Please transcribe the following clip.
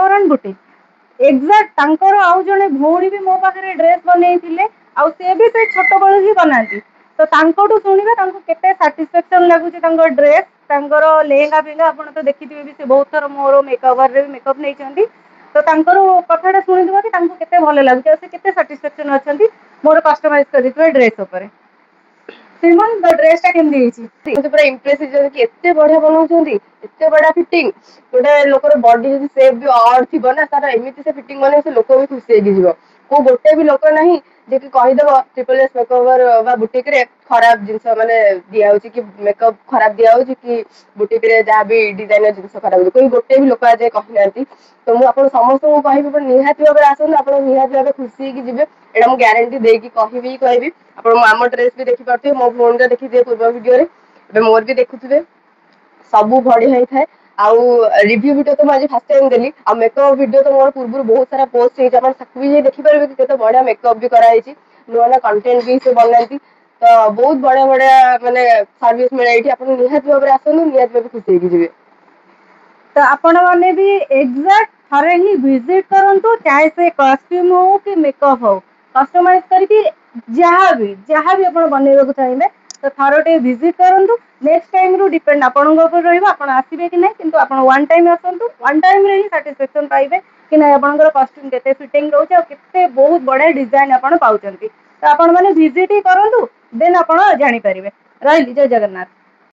Makeover and boutique exact तांकर आउ जने भौणी भी मो पाखरे ड्रेस बनैथिले आउ से भी से छोट बळ ही बनाती तो तांकोटू सुनिबा तांको केते सैटिस्फैक्शन लागुची तांको ड्रेस तांकर लेहेंगा फेंगा आपण तो देखिथिबे भी से बहुत थर मोर मेकओवर रे मेकअप नै छंती तो तांकर कथाटा सुनिदिबा कि तांको केते भले लागुची से केते सैटिस्फैक्शन अछंती मोर कस्टमाइज करिथिबे ड्रेस ऊपर सिमन द ड्रेस टा केमदी हिची मुझे पूरा इम्प्रेस कि एते बढ़िया बनाउछंती एते बड़ा फिटिंग गोटे लोकर बॉडी जदी शेप भी ऑड थिबो ना तार एमिति से फिटिंग बने से लोक भी खुशी हेगी जिवो को गोटे भी लोक नहीं जे कि कहि देबो ट्रिपल एस मेकओवर बा बुटीक रे खराब जिंस माने दिया होची कि मेकअप खराब दिया होची कि बुटीक रे जहाँ भी डिजाइनर जिंस खराब होची कोई गोटे भी लोक आज कहि नांती तो मु आपण समस्त को कहिबो निहाती भाबे आसन आपण निहाती भाबे खुशी हेगी जिवे एडा मु ग्यारंटी देकी कहबी आपण आम ड्रेस भी देखि पारथिबे मो फोन रे देखि दिए पूर्व वीडियो रे एबे मोर भी देखुथिबे सबू बढ़िया ही थाए आउ रिव्यू वीडियो तो आज फर्स्ट टाइम देली आ मेकअप वीडियो तो मोर पूर्व बहुत सारा पोस्ट हे आपण सकू भी देखि परबे कि केते बढ़िया मेकअप भी करा हिची नुआ ना कंटेंट भी से बनांती तो बहुत बढ़िया बढ़िया माने सर्विस मिले एठी आपण निहाती भाबे आसनु निहाती भाबे खुशी हेगी जिवे तो आपण माने भी एग्जैक्ट थरे ही विजिट करंतु चाहे से कॉस्ट्यूम हो कि मेकअप हो कस्टमाइज करके जहाँ भी आपण बनेबा को चाहिए तो थरोटे विजिट करंतु नेक्स्ट टाइम रु डिपेंड आपण ऊपर रहइबा आपण आसीबे कि नहीं किंतु आपण वन टाइम आसंतु वन टाइम रे ही सैटिस्फैक्शन पाइबे कि नहीं आपनकर कॉस्ट्यूम केते फिटिंग रहउछ और केते बहुत बढ़िया डिजाइन आपण पाउचंती तो आपण माने विजिट ही करंतु देन आपण जानि परिबे रहिली जय जगन्नाथ।